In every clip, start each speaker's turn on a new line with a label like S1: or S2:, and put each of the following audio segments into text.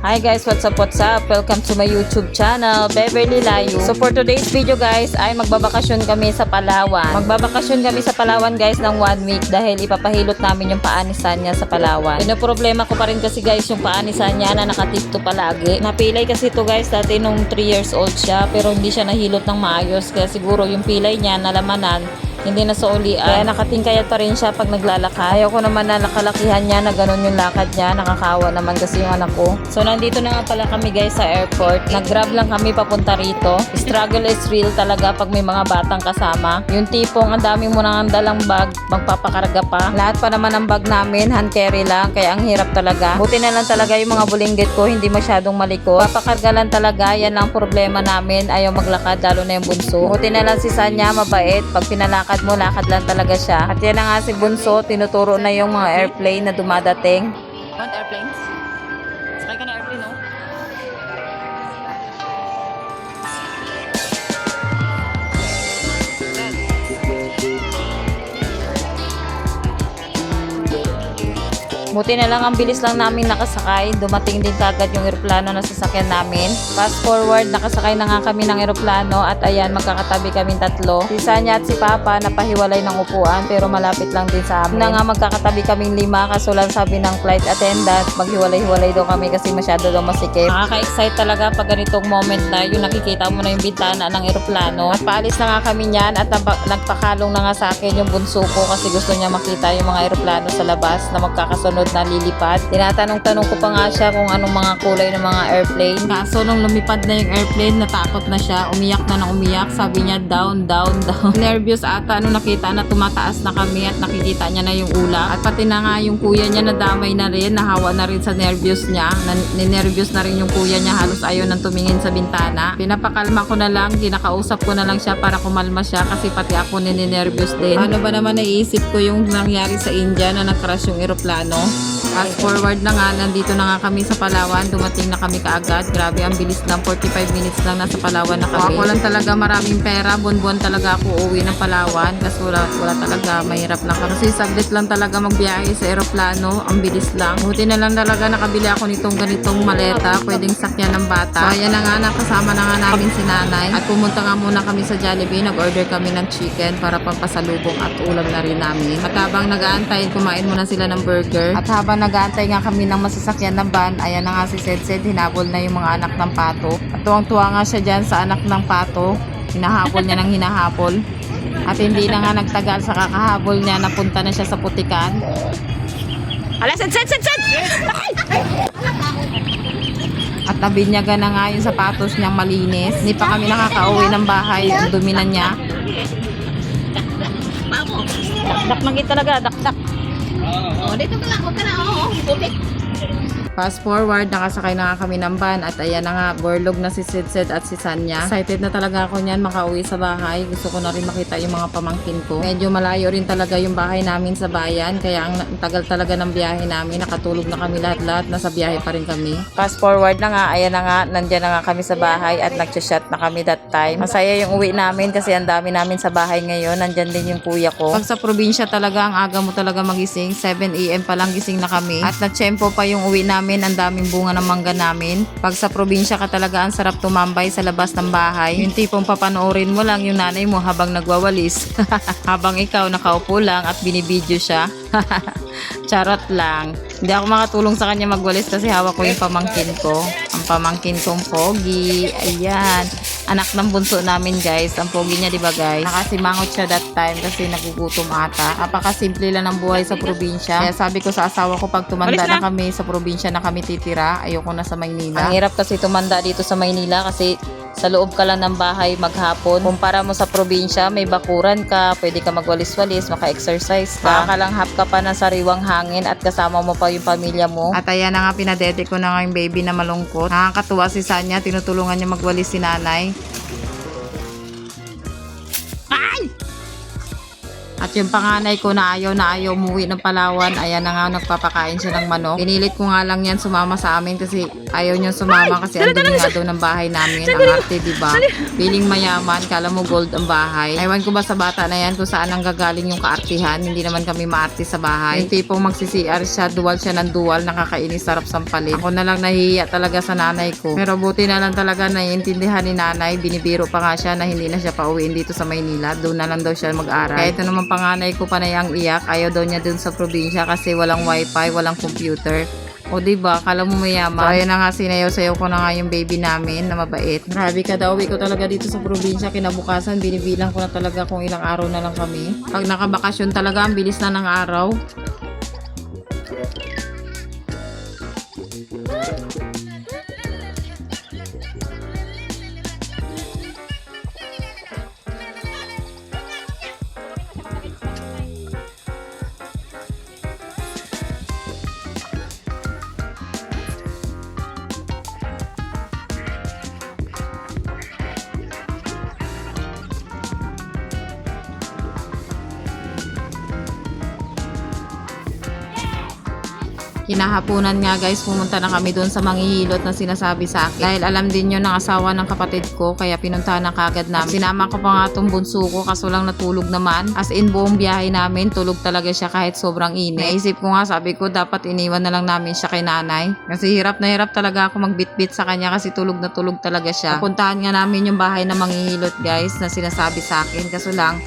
S1: Hi guys, what's up? Welcome to my YouTube channel, Beverly Layo. So for today's video guys, ay magbabakasyon kami sa Palawan. Magbabakasyon kami sa Palawan guys ng 1 week dahil ipapahilot namin yung paanisan niya sa Palawan. Pinoproblema ko pa rin kasi guys yung paanisan niya na nakatipto palagi. Napilay kasi ito guys dati nung 3 years old siya pero hindi siya nahilot ng maayos kaya siguro yung pilay niya nalamanan hindi na saulian. Kaya nakatingkayat pa rin siya pag naglalakad. Ayaw ko naman na nakalakihan niya na ganun yung lakad niya. Nakakawa naman kasi yung anak ko. So nandito na nga pala kami guys sa airport. Nag-grab lang kami papunta rito. Struggle is real talaga pag may mga batang kasama. Yung tipong ang dami mo nang dalang bag, magpapakarga pa. Lahat pa naman ng bag namin, hand carry lang. Kaya ang hirap talaga. Buti na lang talaga yung mga bulinggit ko, hindi masyadong malikot. Papakarga lang talaga, yan lang problema namin. Ayaw maglakad, lalo na yung bunso. Buti na lang si Sanya, mabait. Pag pinalakad mo, lakad lang talaga siya. At yan na nga si Bunso, tinuturo na yung mga airplane na dumadating. Want airplanes? Sakay ka na airplane, no? Buti na lang ang bilis lang namin nakasakay. Dumating din kagad yung eroplano na sasakyan namin. Fast forward, nakasakay na nga kami ng eroplano at ayan, magkakatabi kaming tatlo. Si Sanya at si Papa napahiwalay ng upuan pero malapit lang din sa amin. Na nga magkakatabi kaming 5 kaso lang sabi ng flight attendant maghiwalay-hiwalay daw kami kasi masyado daw masikip. Nakaka-excite talaga pag ganitong moment na yung nakikita mo na yung bintana ng eroplano. At paalis na nga kami niyan at nagpakalong na nga sa akin yung bunso ko kasi gusto niya makita yung mga eroplano sa labas na magkakasunod na lilipad. Tinatanong-tanong ko pa nga siya kung anong mga kulay ng mga airplane. Kaso nung lumipad na yung airplane, natakot na siya. Umiyak na ng umiyak. Sabi niya, down, down, down. Nervous ata nung nakita na tumataas na kami at nakikita niya na yung ulap. At pati na nga yung kuya niya nadamay na rin, nahawa na rin sa nervous niya. Ninervyos na rin yung kuya niya. Halos ayaw nang tumingin sa bintana. Pinapakalma ko na lang, kinakausap ko na lang siya para kumalma siya kasi pati ako ninervyos din. Ano ba naman naiisip ko yung nangyari sa India na nag-crash yung eroplano? Fast forward na nga, nandito na nga kami sa Palawan. Dumating na kami kaagad. Grabe, ang bilis lang. 45 minutes lang nasa Palawan na kami. Ako lang talaga maraming pera. Buwan-buwan talaga ako uuwi ng Palawan. Kasi wala talaga. Mahirap lang kami. Kasi saglit lang talaga magbiyahe sa aeroplano. Ang bilis lang. Buti na lang talaga nakabili ako nitong ganitong maleta. Pwedeng sakyan ng bata. So ayan na nga, nakasama na nga namin si nanay. At pumunta nga muna kami sa Jollibee. Nag-order kami ng chicken para pampasalubong at ulam na rin namin. At habang nag-aantay, kumain muna sila ng burger. At habang nag-aantay nga kami ng masasakyan ng van, ayan na nga si Sed, hinabol na yung mga anak ng pato. At tuwang-tuwa nga siya dyan sa anak ng pato. Hinahabol niya ng hinahabol. At hindi na nga nagtagal sa kakahabol niya, napunta na siya sa putikan. Ala, Sed! At nabinyaga na nga yung sapatos niyang malinis. Hindi pa kami nakakauwi ng bahay, ang dumi na niya. Dakdak na kita talaga, dakdak.
S2: Dito ka lang, huwag ka na, tubig.
S1: Fast forward, nakasakay na nga kami ng van at ayan na nga, borlog na si Sid at si Sanya. Excited na talaga ako niyan makauwi sa bahay. Gusto ko na rin makita yung mga pamangkin ko. Medyo malayo rin talaga yung bahay namin sa bayan, kaya ang tagal talaga ng biyahe namin. Nakatulog na kami lahat-lahat, nasa biyahe pa rin kami. Fast forward na nga, ayan na nga, nandyan na nga kami sa bahay at nag-chat na kami that time. Masaya yung uwi namin kasi ang dami namin sa bahay ngayon. Nandyan din yung kuya ko. Pag sa probinsya talaga, ang aga mo talaga magising. 7 AM pa lang gising na kami. At nagtsempo pa yung uwi namin. Ang daming bunga ng mangga namin. Pag sa probinsya ka talaga, ang sarap tumambay sa labas ng bahay. Yung tipong papanoorin mo lang yung nanay mo habang nagwawalis. Habang ikaw nakaupo lang at binibidyo siya. Charot lang. Hindi ako makatulong sa kanya magwalis kasi hawak ko yung pamangkin ko. Ang pamangkin kong pogi. Ayan. Anak ng bunso namin guys. Ang pogi niya, diba guys? Nakasimangot siya that time kasi nagugutom ata. Napakasimple lang ng buhay sa probinsya. Kaya sabi ko sa asawa ko pag tumanda na kami sa probinsya na kami titira, ayoko na sa Maynila. Ang hirap kasi tumanda dito sa Maynila kasi sa loob ka lang ng bahay maghapon. Kumpara mo sa probinsya, may bakuran ka, pwede ka magwalis-walis, maka-exercise ka. Nakakalanghap ka pa ng sariwang hangin at kasama mo pa yung pamilya mo. At ayan na nga, pinadete ko na nga yung baby na malungkot. Nakakatuwa si Sanya, tinutulungan niya magwalis si nanay. Ay! At yung panganay ko na ayaw umuwi ng Palawan, ayan na nga nagpapakain siya ng manok. Pinilit ko nga lang yan sumama sa amin kasi ayaw niya sumama kasi andun nga daw ng bahay namin. Ang arte, diba? Feeling mayaman, kala mo gold ang bahay. Ewan ko ba sa bata na yan kung saan ang gagaling yung kaartihan. Hindi naman kami maarte sa bahay. Yung tipong magsi-CR siya, dual siya ng dual, nakakainis, sarap sampalin. Ako na lang nahihiya talaga sa nanay ko. Pero buti na lang talaga naiintindihan ni nanay. Binibiro pa nga siya na hindi na siya pauwiin dito sa Maynila. Doon na lang daw siya mag-aral. Kaya ito naman panganay ko pa na yung iyak. Ayaw daw niya dun sa probinsya kasi walang wifi, walang computer. O diba, kala mo mayaman. So ayun na nga, sinayaw-sayaw ko na nga yung baby namin na mabait. Grabe ka daw, uwi ko talaga dito sa probinsya. Kinabukasan, binibilang ko na talaga kung ilang araw na lang kami. Pag nakabakasyon talaga, ang bilis na ng araw. Kinahapunan nga guys, pumunta na kami doon sa manghihilot na sinasabi sa akin. Dahil alam din yun ng asawa ng kapatid ko, kaya pinuntahan na kagad namin. Sinama ko pa nga itong bunso ko, kaso lang natulog naman. As in, buong biyahe namin, tulog talaga siya kahit sobrang init. Naisip ko nga, sabi ko, dapat iniwan na lang namin siya kay nanay. Kasi hirap na hirap talaga ako magbitbit sa kanya kasi tulog na tulog talaga siya. Napuntahan nga namin yung bahay na manghihilot guys, na sinasabi sa akin. Kaso lang,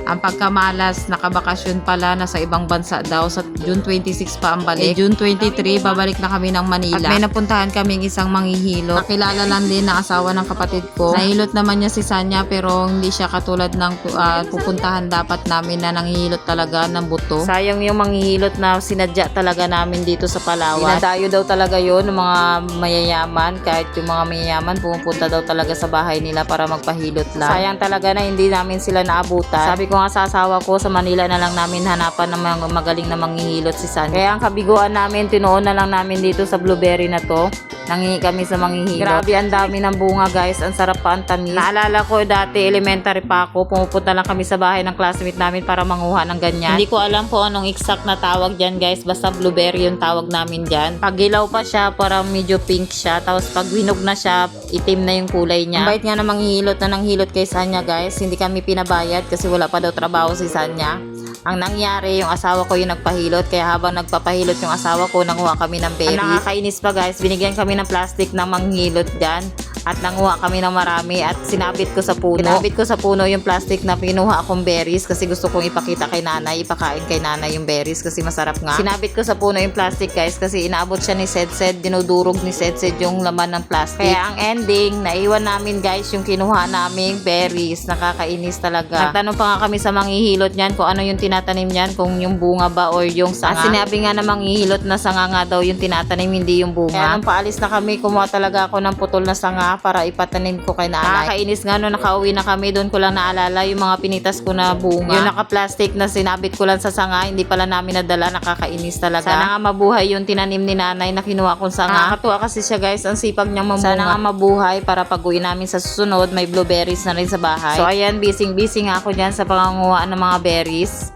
S1: ang pagkamalas, nakabakasyon pala, nasa ibang bansa daw. Sa June 26 pa ang balik. June 23, babalik na kami ng Manila. At may napuntahan kaming isang manghihilot. Nakilala lang din na asawa ng kapatid ko. Nahilot naman niya si Sanya pero hindi siya katulad ng pupuntahan dapat namin na nanghihilot talaga ng buto. Sayang yung manghihilot na sinadya talaga namin dito sa Palawan. Dinadayo daw talaga yun ng mga mayayaman. Kahit yung mga mayayaman, pumupunta daw talaga sa bahay nila para magpahilot lang. Sayang talaga na hindi namin sila naabutan. Sabi ko nga sa asawa ko, sa Manila na lang namin hanapan ng mga magaling na manghihilot si San. Kaya ang kabiguan namin, tinuon na lang namin dito sa blueberry na to. Nangingi kami sa manghihilot. Grabe, ang dami ng bunga guys. Ang sarap pa, ang tamis. Naalala ko dati, elementary pa ako, pumupunta lang kami sa bahay ng classmate namin para manguha ng ganyan. Hindi ko alam po anong exact na tawag dyan guys. Basta blueberry yung tawag namin dyan. Pag gilaw pa siya, parang medyo pink siya. Tapos pag hinog na siya, itim na yung kulay niya. Ang bait nga na manghihilot na nanghilot kay Sanya guys. Hindi kami pinabayad kasi wala pa daw trabaho si Sanya. Ang nangyari, yung asawa ko yung nagpahilot, kaya habang nagpapahilot yung asawa ko, nanguha kami ng berries. Ang nakakainis pa guys, binigyan kami ng plastic na manghilot dyan at nanguha kami ng marami at sinabit ko sa puno. Sinabit ko sa puno yung plastic na pinuha akong berries kasi gusto kong ipakita kay nanay, ipakain kay nanay yung berries kasi masarap nga. Sinabit ko sa puno yung plastic guys kasi inaabot siya ni Sedsed, dinudurog ni Sedsed yung laman ng plastic. Kaya ang ending, naiwan namin guys yung kinuha naming berries. Nakakainis talaga. Nagtanong pa nga kami sa manghihilot niyan kung ano yung tinatanim niyan, kung yung bunga ba or yung sanga. Sinabi nga na manghihilot na sanga nga daw yung tinatanim, hindi yung bunga. Kaya nung paalis na kami, kumuha talaga ako ng putol na sanga para ipatanim ko kay nanay. Nakakainis nga nung nakauwi na kami, doon ko lang naalala yung mga pinitas ko na bunga. Yung naka-plastic na sinabit ko lang sa sanga, hindi pala namin nadala. Nakakainis talaga. Sana nga mabuhay yung tinanim ni nanay na kinuha kong sanga. Nakakatuwa kasi siya guys, ang sipag niyang mamunga. Sana nga mabuhay para pag-uwi namin sa susunod, may blueberries na rin sa bahay. So ayan, busy nga ako dyan sa panganguhaan ng mga berries.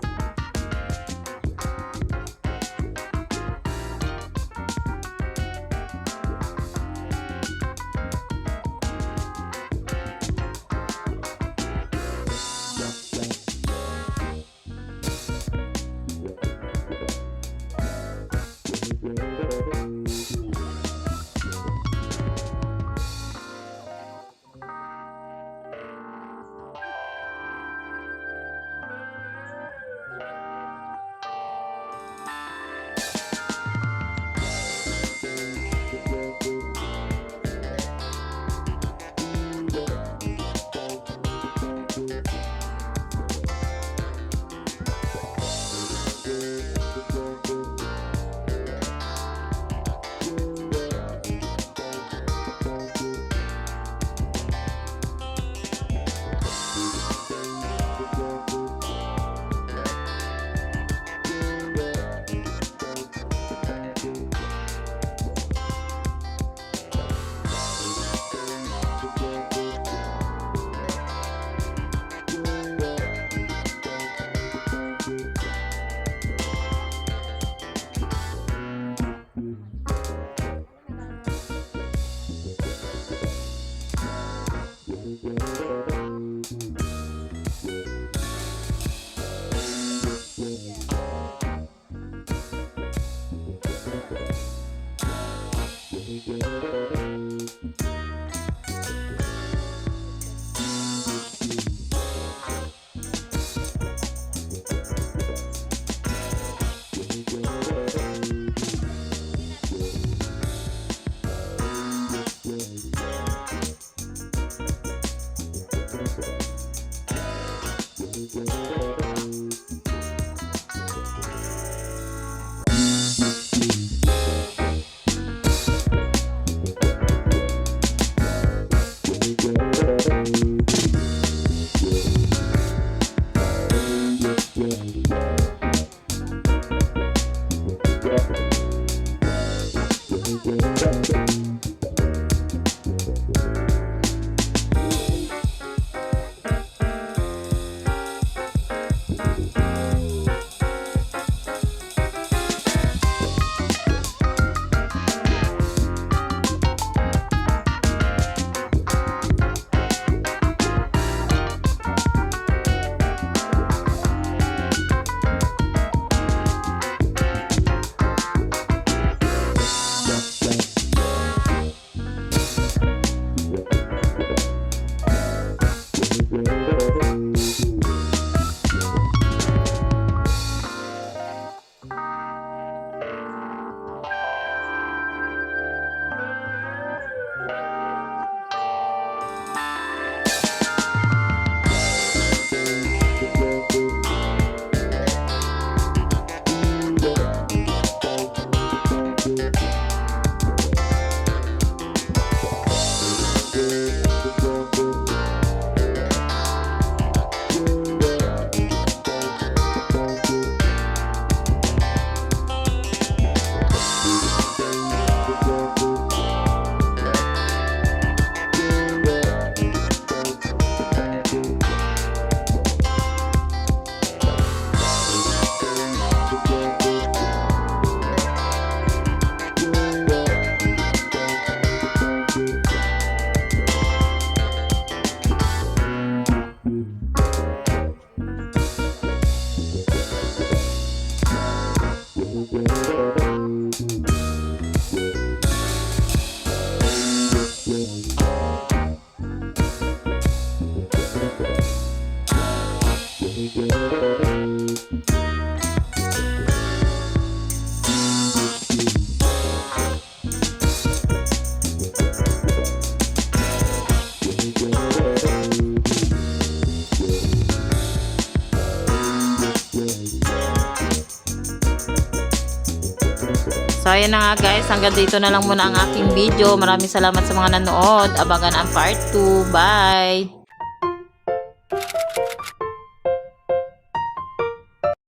S1: So, ayan na nga guys. Hanggang dito na lang muna ang aking video. Maraming salamat sa mga nanood. Abangan ang part 2. Bye!